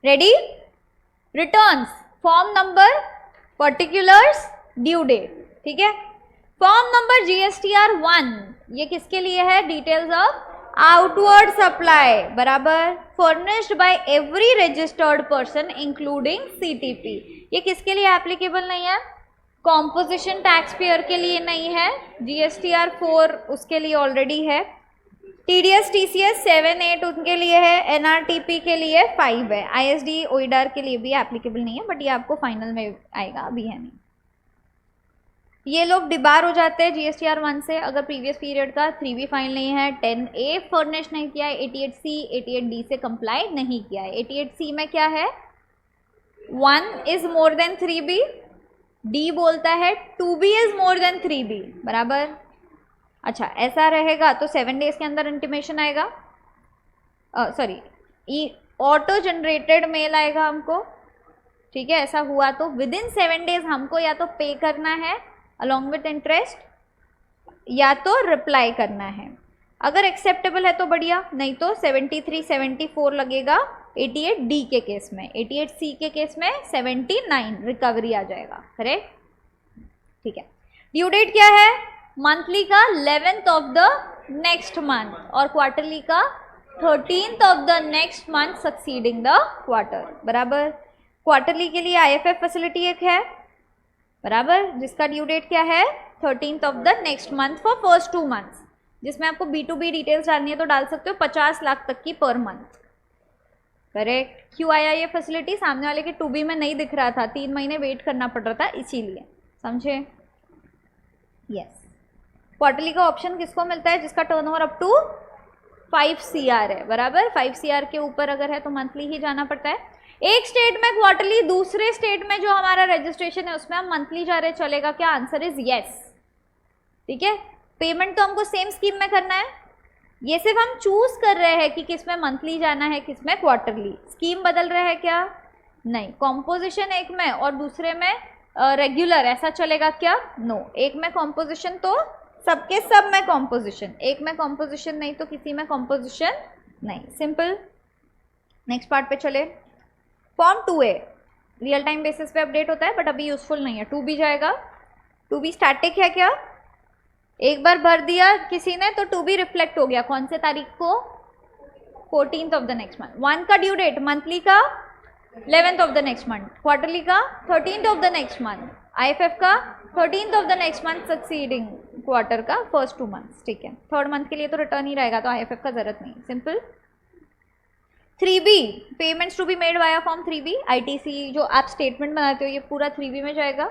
Ready? Returns, form number, particulars, due date, ठीक है। Form number GSTR 1, ये किसके लिए है? डिटेल्स ऑफ आउटवर्ड सप्लाई बराबर furnished bye every registered person including CTP। ये किसके लिए एप्लीकेबल नहीं है? कॉम्पोजिशन टैक्स पेयर के लिए नहीं है। GSTR 4 उसके लिए ऑलरेडी है। TDS TCS 7 8 उनके लिए है। NRTP के लिए 5 है। ISD OIDAR के लिए भी एप्लीकेबल नहीं है, बट ये आपको फाइनल में आएगा, अभी है नहीं। ये लोग डिबार हो जाते हैं GSTR 1 से अगर प्रीवियस पीरियड का 3B फाइल नहीं है, 10A फर्निश नहीं किया है, 88C 88D से कंप्लाई नहीं किया है। 88C में क्या है? 1 is more than 3B, D बोलता है 2B is more than 3B बराबर। अच्छा, ऐसा रहेगा तो 7 डेज के अंदर इंटीमेशन आएगा, सॉरी ऑटो जनरेटेड मेल आएगा हमको, ठीक है। ऐसा हुआ तो विद इन 7 डेज हमको या तो पे करना है अलॉन्ग विथ इंटरेस्ट या तो रिप्लाई करना है। अगर एक्सेप्टेबल है तो बढ़िया, नहीं तो 73 74 लगेगा 88D के केस में। 88C के केस में 79 रिकवरी आ जाएगा, करेक्ट, ठीक है। ड्यू डेट क्या है? मंथली का 11th of the next month और क्वार्टरली का 13th of the next month succeeding the quarter बराबर। क्वार्टरली के लिए IFF फैसिलिटी एक है बराबर, जिसका ड्यू डेट क्या है? 13th of the next month for first 2 months, जिसमें आपको B2B डिटेल्स डालनी है तो डाल सकते हो 50 लाख तक की पर मंथ, करेक्ट। क्यों आया ये फैसिलिटी? सामने वाले के 2B में नहीं दिख रहा था, 3 महीने वेट करना पड़ रहा था, इसीलिए, समझे? यस। क्वार्टरली का ऑप्शन किसको मिलता है? जिसका टर्नओवर अप टू 5 CR है बराबर। 5 CR के ऊपर अगर है तो मंथली ही जाना पड़ता है। एक स्टेट में क्वार्टरली, दूसरे स्टेट में जो हमारा रजिस्ट्रेशन है उसमें हम मंथली जा रहे, चलेगा क्या? आंसर इज यस, ठीक है। पेमेंट तो हमको सेम स्कीम में करना है, ये सिर्फ हम चूज कर रहे हैं कि किस में मंथली जाना है, किस में क्वार्टरली। स्कीम बदल रहा है क्या? नहीं। कॉम्पोजिशन एक में और दूसरे में रेगुलर, ऐसा चलेगा क्या? नो। एक में कॉम्पोजिशन तो सबके सब में कॉम्पोजिशन, एक में कॉम्पोजिशन नहीं तो किसी में कॉम्पोजिशन नहीं, सिंपल। नेक्स्ट पार्ट पे चले। Form 2A real time basis पे अपडेट होता है बट अभी यूजफुल नहीं है। 2B जाएगा। 2B स्टैटिक है क्या? एक बार भर दिया किसी ने तो 2B रिफ्लेक्ट हो गया, कौन से तारीख को? 14th of the next month. 1 का ड्यू डेट मंथली का 11th of the next month, quarterly का 13th of the next month, IFF का 13th of the next month succeeding quarter का फर्स्ट 2 मंथ्स, ठीक है। थर्ड मंथ के लिए तो रिटर्न ही रहेगा तो IFF का जरूरत नहीं, simple. 3B payments to be made via form 3B। ITC जो आप स्टेटमेंट बनाते हो ये पूरा 3B में जाएगा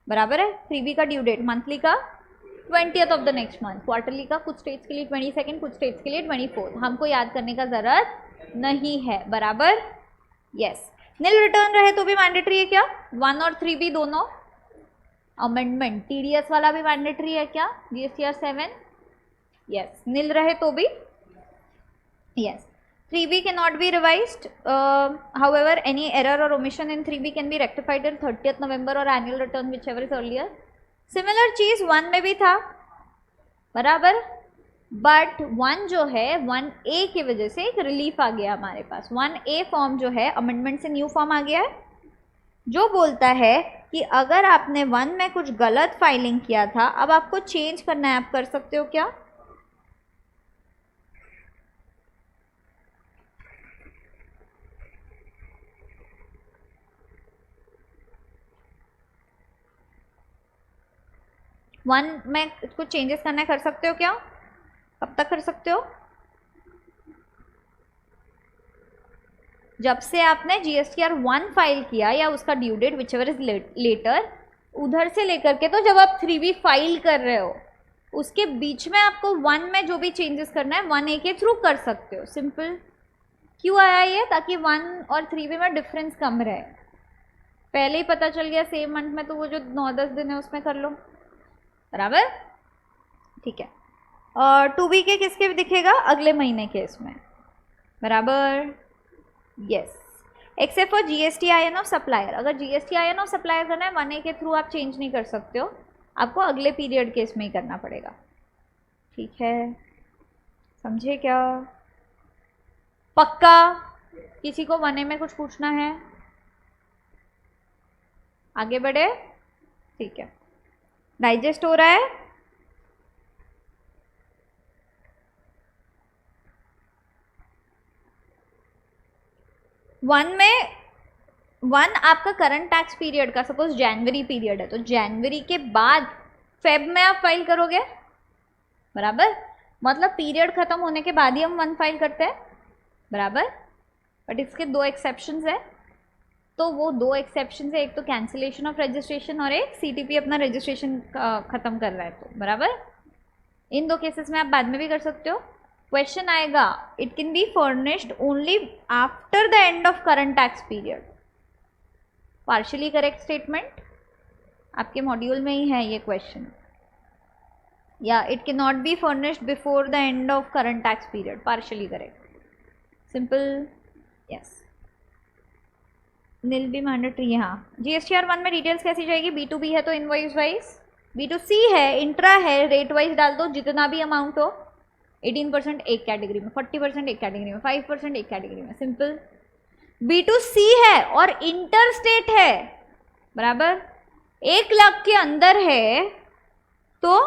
बराबर है। 3B का ड्यू डेट मंथली का 20th of the next month, quarterly का कुछ स्टेट्स के लिए 22nd, कुछ स्टेट्स के लिए 24th, हमको याद करने का जरूरत नहीं है बराबर। यस। नील रिटर्न रहे तो भी मैंडेटरी है क्या? 1 और 3B दोनों। अमेंडमेंट TDS वाला भी मैंडेटरी है क्या? GSTR 7। यस। नील रहे तो भी yes. 3B cannot be revised. However, any error or omission in 3B can be rectified in 30th November or annual return, whichever is earlier. Similar चीज 1 में भी था बराबर, बट 1 जो है 1A की वजह से एक रिलीफ आ गया हमारे पास। 1A फॉर्म जो है अमेंडमेंट से न्यू फॉर्म आ गया है, जो बोलता है कि अगर आपने 1 में कुछ गलत फाइलिंग किया था, अब आपको चेंज करना है, आप कर सकते हो क्या? वन में कुछ चेंजेस करना है, कर सकते हो क्या? कब तक कर सकते हो? जब से आपने GSTR 1 फाइल किया या उसका due date whichever is later, उधर से लेकर के तो जब आप 3B फाइल कर रहे हो उसके बीच में आपको 1 में जो भी चेंजेस करना है 1A के थ्रू कर सकते हो, सिंपल। क्यों आया ये? ताकि 1 और 3B में डिफरेंस कम रहे। पहले ही पता चल गया सेम मंथ में तो वो जो 9-10 दिन है उसमें कर लो बराबर, ठीक है। और 2B के किसके भी दिखेगा? अगले महीने के इसमें बराबर, yes. Except for GSTIN of supplier. अगर GSTIN ऑफ सप्लायर करना है 1A के थ्रू आप चेंज नहीं कर सकते हो, आपको अगले पीरियड के इसमें ही करना पड़ेगा, ठीक है, समझे क्या? पक्का? किसी को 1A में कुछ पूछना है? आगे बढ़े, ठीक है। डाइजेस्ट हो रहा है? वन आपका करंट टैक्स पीरियड का सपोज जनवरी पीरियड है, तो जनवरी के बाद फेब में आप फाइल करोगे, बराबर। मतलब पीरियड खत्म होने के बाद ही हम 1 फाइल करते हैं, बराबर। बट इसके 2 एक्सेप्शंस है, तो वो 2 एक्सेप्शन है, एक तो कैंसिलेशन ऑफ रजिस्ट्रेशन और एक सीटीपी अपना रजिस्ट्रेशन खत्म कर रहा है, तो बराबर। इन 2 केसेस में आप बाद में भी कर सकते हो। क्वेश्चन आएगा, it can be furnished only after the end of current tax period. Partially correct statement, आपके मॉड्यूल में ही है ये क्वेश्चन। या it can not be furnished before the end of current tax period, partially correct, simple, yes. Nil भी mandatory है, हाँ। जीएसटीआर 1 में डिटेल्स कैसी जाएगी? B2B है तो इनवॉइस वाइज, B2C है इंट्रा है रेट वाइज डाल दो, जितना भी अमाउंट हो। 18% एक कैटेगरी में, 40% एक कैटेगरी में, 5% एक कैटेगरी में, सिंपल। B2C है और इंटर स्टेट है, बराबर। 1 लाख के अंदर है तो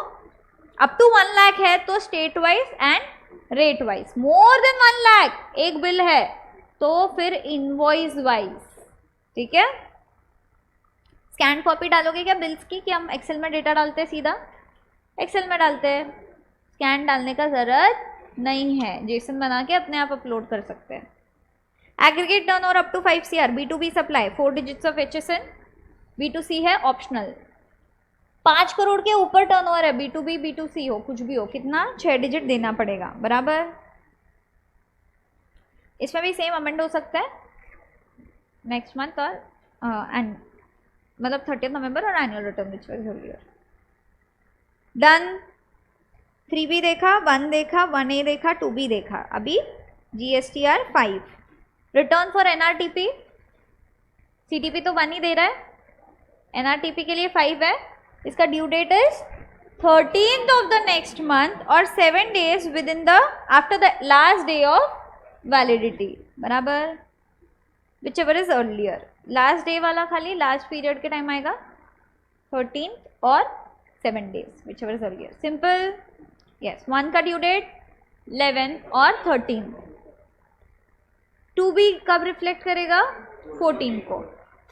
अप टू 1 लाख है तो state wise and rate wise. More than 1 lakh एक बिल है तो फिर इनवॉइस वाइज, ठीक है। स्कैन कॉपी डालोगे क्या बिल्स की, कि हम एक्सेल में डेटा डालते हैं? सीधा एक्सेल में डालते हैं, स्कैन डालने का ज़रूरत नहीं है, जेसन बना के अपने आप अपलोड कर सकते हैं। Aggregate turnover up to 5 CR, B2B supply 4 digits of HSN, B2C है ऑप्शनल। 5 करोड़ के ऊपर टर्नओवर है, B2B B2C हो कुछ भी हो, कितना 6 डिजिट देना पड़ेगा, बराबर। इसमें भी सेम अमेंड हो सकता है नेक्स्ट मंथ और एंड मतलब 30 नवंबर और annual return which was earlier. Done. 3B देखा, 1 देखा, 1A देखा, 2B देखा। अभी GSTR 5 return for NRTP, CTP तो 1 ही दे रहा है, NRTP के लिए 5 है। इसका due date is 13th of the next month और 7 days within the after the last day of validity, बराबर। Whichever is earlier, last day वाला खाली लास्ट पीरियड के टाइम आएगा, 13th और 7 days which ever is earlier, simple, yes. 1 का due date 11 और 13। 2B कब रिफ्लेक्ट करेगा? 14 को।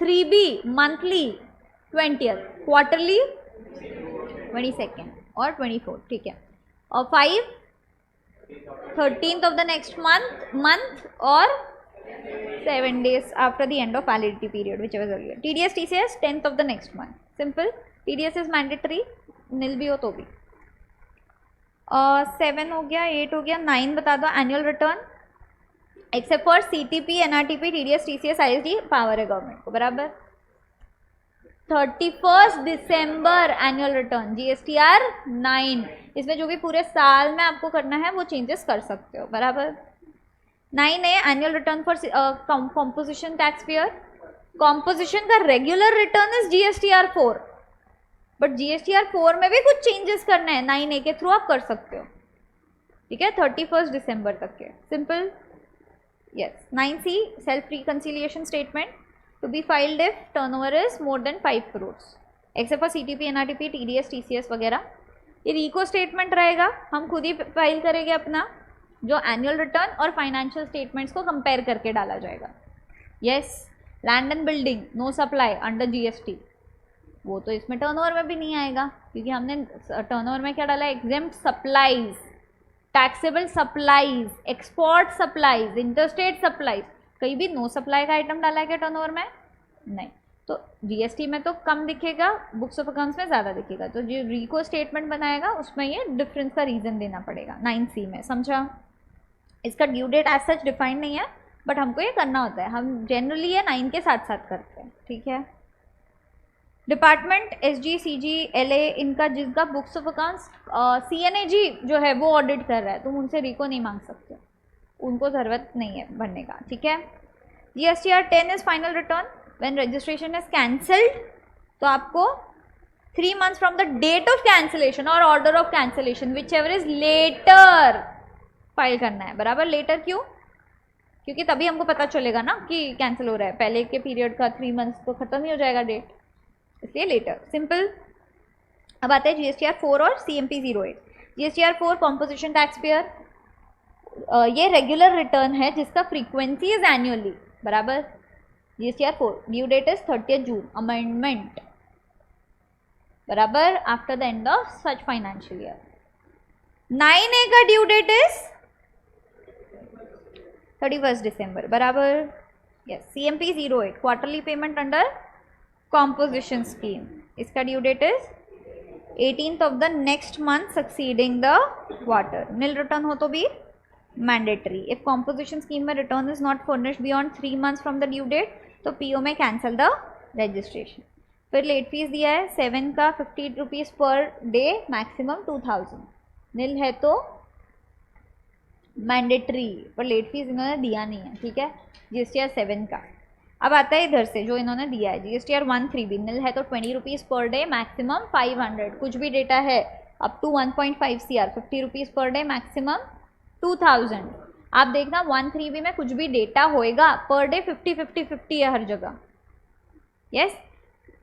3B monthly 20th, quarterly 22nd और 24, ठीक है। और 5 13th of the next month और 7 days after the end of validity period whichever earlier. TDS TCS 10th of the next month, simple. TDS is mandatory, nil भी हो तो भी। 7 हो गया, 8 हो गया, 9 बता दो। Annual return except for CTP, NRTP, TDS TCS, ISD power है गवर्नमेंट को, बराबर। 31 दिसंबर एनुअल रिटर्न, GSTR 9। इसमें जो भी पूरे साल में आपको करना है वो चेंजेस कर सकते हो, बराबर। 9A annual return for composition tax payer. Composition का regular return is GSTR 4, but GSTR 4 में भी कुछ चेंजेस करना है, 9A के थ्रू आप कर सकते हो, ठीक है। 31 दिसंबर तक के, simple, yes. 9C self reconciliation statement to be filed if turnover is more than 5 crores except for CTP, NRTP, TDS, TCS वगैरह। ये रिको स्टेटमेंट रहेगा, हम खुद ही फाइल करेंगे अपना, जो एनुअल रिटर्न और फाइनेंशियल स्टेटमेंट्स को कंपेयर करके डाला जाएगा, yes. Land and building no supply under GST, वो तो इसमें टर्नओवर में भी नहीं आएगा क्योंकि हमने टर्नओवर में क्या डाला है? Exempt supplies, taxable supplies, export supplies, interstate supplies. कहीं भी नो सप्लाई का आइटम डाला है क्या टर्नओवर में? नहीं। तो GST में तो कम दिखेगा, बुक्स ऑफ अकाउंट्स में ज़्यादा दिखेगा, तो जो रिको स्टेटमेंट बनाएगा उसमें ये डिफरेंस का रीज़न देना पड़ेगा 9C में, समझा। इसका due date as such defined नहीं है, बट हमको ये करना होता है, हम जनरली ये 9 के साथ साथ करते हैं, ठीक है। डिपार्टमेंट SG, CG, LA, इनका जिसका बुक्स ऑफ अकाउंट्स CNAG जो है वो ऑडिट कर रहा है, तुम उनसे रिको नहीं मांग सकते, उनको ज़रूरत नहीं है भरने का, ठीक है। GSTR 10 is final return when registration is cancelled, तो आपको 3 months from the date of cancellation और order of cancellation whichever is later file करना है, बराबर। लेटर क्यों? क्योंकि तभी हमको पता चलेगा ना कि कैंसिल हो रहा है। पहले के पीरियड का 3 मंथ्स तो खत्म ही हो जाएगा डेट, इसलिए लेटर, सिंपल। अब आता है GSTR 4 और CMP 08। GSTR 4 composition tax payer, ये रेगुलर रिटर्न है जिसका फ्रीक्वेंसी इज एनुअली, बराबर। GSTR 4 due date is 30 June, amendment, बराबर, after the end of such financial year. 9A का ड्यू डेट इज 31 दिसंबर, बराबर, yes. CMP 08 quarterly payment under composition scheme, इसका due date is 18th of the next month succeeding the quarter। nil return हो तो भी mandatory. If composition scheme में return is not furnished beyond 3 months from the due date तो PO में cancel the registration. फिर late fees दिया है 7 का 50 रुपीज़ पर डे, मैक्सिमम 2000। नील है तो मैंडेटरी, पर लेट फीस इन्होंने दिया नहीं है, ठीक है। GSTR 7 का अब आता है इधर से जो इन्होंने दिया है GSTR 13B, नील है तो 20 रुपीज़ पर डे, मैक्सिमम 500। कुछ भी डेटा है up to 1.5 CR, 50 rupees per day, maximum 2000। आप देखना 13B में कुछ भी डेटा होएगा पर डे 50 50 50 है हर जगह, यस।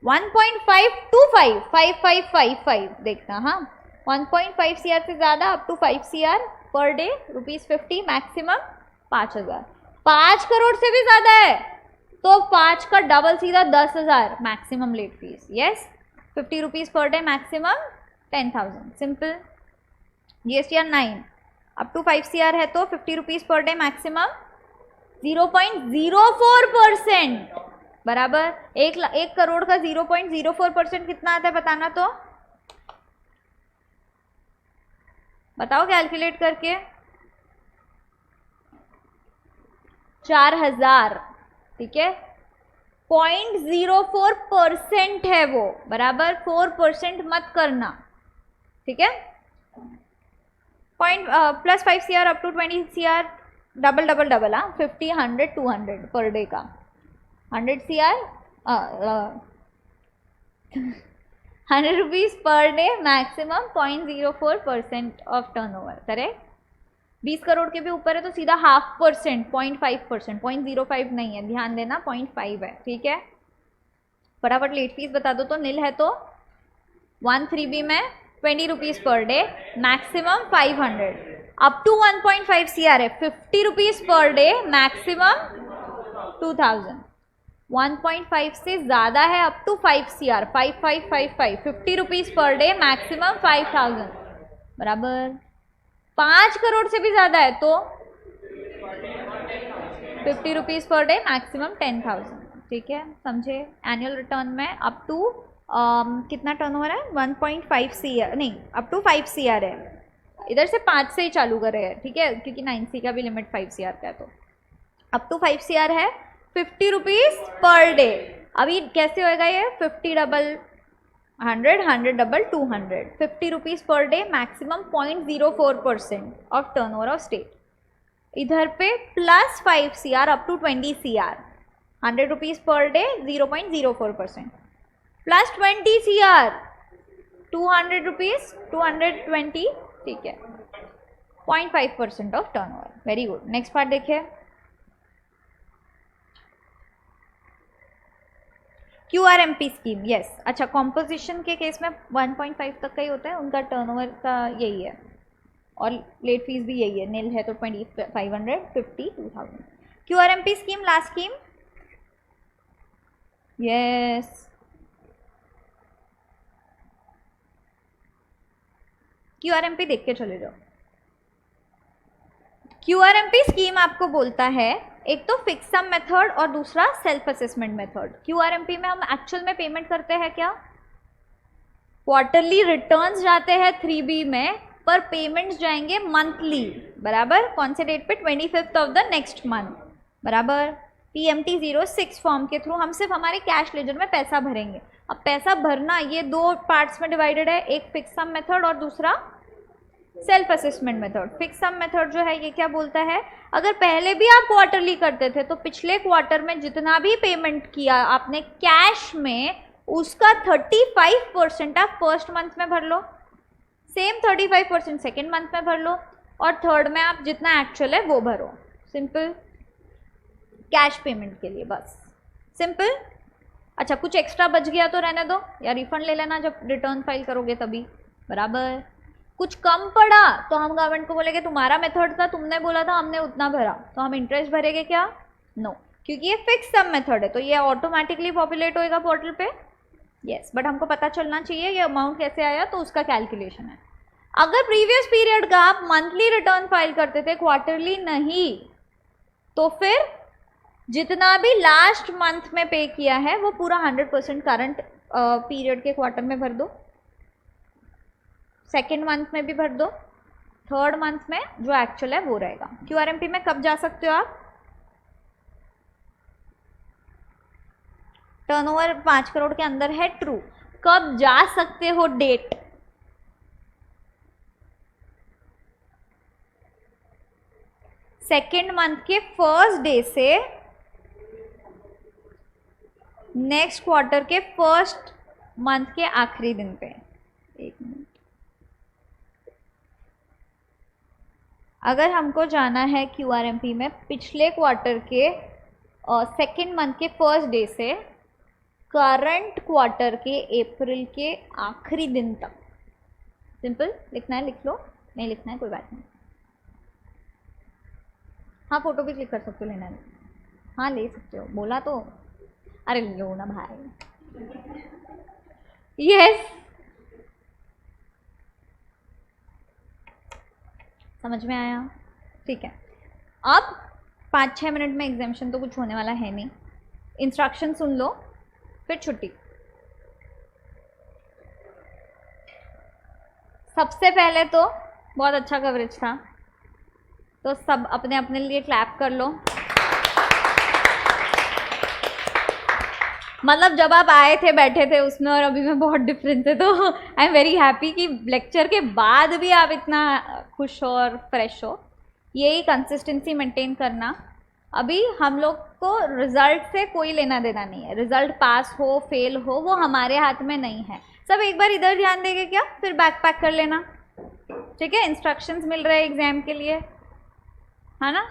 1.5 to 5 5 5 5 5 देखना, हाँ 1.5 CR से ज़्यादा up to 5 CR per day, ₹50, maximum 5000। 5 crore से भी ज़्यादा है तो 5 का डबल सीधा 10,000, maximum late fees, yes. 50 rupees per day, maximum 10,000, simple. GSTR 9 up to 5 CR है तो 50 रुपीज़ पर डे, मैक्सिमम 0.04%, बराबर। 1 करोड़ का 0.04% कितना आता है बताना, तो बताओ कैलकुलेट करके। 4000, ठीक है। 0.04% है वो, बराबर। 4% मत करना, ठीक है। Plus 5 CR up to 20 CR, double double double, हाँ 50 100 200 पर डे का। 100 CR 100 rupees per day, maximum 0.04% of turnover, correct. 20 crore के भी ऊपर है तो सीधा 0.5%, 0.5%, 0.05 नहीं है, ध्यान देना 0.5 है, ठीक है। फटाफट लेट फीस बता दो, तो नील है तो 13B में 20 rupees per day, maximum 500। Up to 1.5 CR है 50 रुपीज़ पर डे, मैक्सिमम 2000। 1.5 से ज़्यादा है up to 5 CR, 5555, 50 rupees per day, maximum 5000, बराबर। 5 करोड़ से भी ज़्यादा है तो 50 रुपीज़ पर डे, मैक्सिमम 10,000, ठीक है, समझे। एनुअल रिटर्न में अप टू कितना टर्नओवर है, 1.5 CR नहीं, अप टू 5 CR है। इधर से 5 से ही चालू कर रहे हैं, ठीक है, क्योंकि 9C का भी लिमिट 5 CR का है, तो अप टू 5 CR है, 50 रुपीज़ पर डे। अभी कैसे होएगा ये, 50 double 100, 100 double 200, 50 rupees per day, maximum 0.04% of turnover of state. इधर पे plus 5 CR up to 20 CR, 100 rupees per day, 0.04%, plus 20 CR 200 rupees, 220, ठीक है, 0.5% of turnover, very good. Next part देखिए, QRMP स्कीम, यस। अच्छा, कॉम्पोजिशन के case में 1.5 तक का ही होता है, उनका टर्नओवर का यही है, और लेट फीस भी यही है, नील है तो 2500, 50 2000। QRMP scheme, last scheme, yes. QRMP देख के चले जाओ। QRMP स्कीम आपको बोलता है एक तो फिक्स सम मेथड और दूसरा सेल्फ असेसमेंट मेथड। QRMP में हम एक्चुअल में पेमेंट करते हैं क्या, क्वार्टरली रिटर्न्स जाते हैं 3B में, पर पेमेंट्स जाएंगे मंथली, बराबर। कौन से डेट पे, 25th of the next month, बराबर। PMT 06 फॉर्म के थ्रू हम सिर्फ हमारे कैश लेजर में पैसा भरेंगे। अब पैसा भरना ये 2 पार्ट्स में डिवाइडेड है, एक फिक्स सम मेथड और दूसरा self assessment method. Fix sum method जो है ये क्या बोलता है, अगर पहले भी आप क्वार्टरली करते थे तो पिछले क्वार्टर में जितना भी पेमेंट किया आपने कैश में, उसका 35% आप फर्स्ट मंथ में भर लो, सेम 35% सेकेंड मंथ में भर लो, और थर्ड में आप जितना एक्चुअल है वो भरो, सिंपल। कैश पेमेंट के लिए, बस सिंपल। अच्छा कुछ एक्स्ट्रा बच गया तो रहने दो या रिफंड ले लेना जब रिटर्न फाइल करोगे तभी, बराबर। कुछ कम पड़ा तो हम गवर्नमेंट को बोलेंगे तुम्हारा मेथड था, तुमने बोला था, हमने उतना भरा, तो हम इंटरेस्ट भरेंगे क्या? नो, क्योंकि ये फिक्स सम मेथड है तो ये ऑटोमेटिकली पॉपुलेट होएगा पोर्टल पे। यस, बट हमको पता चलना चाहिए ये अमाउंट कैसे आया, तो उसका कैलकुलेशन है। अगर प्रीवियस पीरियड का आप मंथली रिटर्न फाइल करते थे, क्वार्टरली नहीं, तो फिर जितना भी लास्ट मंथ में पे किया है वो पूरा 100% करंट पीरियड के क्वार्टर में भर दो, सेकेंड मंथ में भी भर दो, थर्ड मंथ में जो एक्चुअल है वो रहेगा। क्यूआरएमपी में कब जा सकते हो आप? टर्नओवर 5 करोड़ के अंदर है, ट्रू। कब जा सकते हो? डेट, सेकेंड मंथ के फर्स्ट डे से नेक्स्ट क्वार्टर के फर्स्ट मंथ के आखिरी दिन पे। एक मिनट, अगर हमको जाना है क्यूआरएमपी में पिछले क्वार्टर के सेकेंड मंथ के फर्स्ट डे से करंट क्वार्टर के अप्रैल के आखिरी दिन तक, सिंपल लिखना है लिख लो, नहीं लिखना है कोई बात नहीं। हाँ फोटो भी क्लिक कर सकते हो, लेना है, हाँ ले सकते हो, बोला तो, अरे लो ना भाई। यस, समझ में आया? ठीक है, अब 5-6 मिनट में एग्जामिशन तो कुछ होने वाला है नहीं, इंस्ट्रक्शन सुन लो फिर छुट्टी। सबसे पहले तो बहुत अच्छा कवरेज था, तो सब अपने अपने लिए क्लैप कर लो। मतलब जब आप आए थे बैठे थे उसमें और अभी में बहुत डिफरेंस है, तो आई एम वेरी हैप्पी कि लेक्चर के बाद भी आप इतना खुश हो और फ्रेश हो। यही कंसिस्टेंसी मेंटेन करना। अभी हम लोग को रिजल्ट से कोई लेना देना नहीं है, रिजल्ट पास हो फेल हो वो हमारे हाथ में नहीं है। सब एक बार इधर ध्यान देंगे क्या, फिर बैक पैक कर लेना, ठीक है? इंस्ट्रक्शंस मिल रहे हैं एग्जाम के लिए, है ना?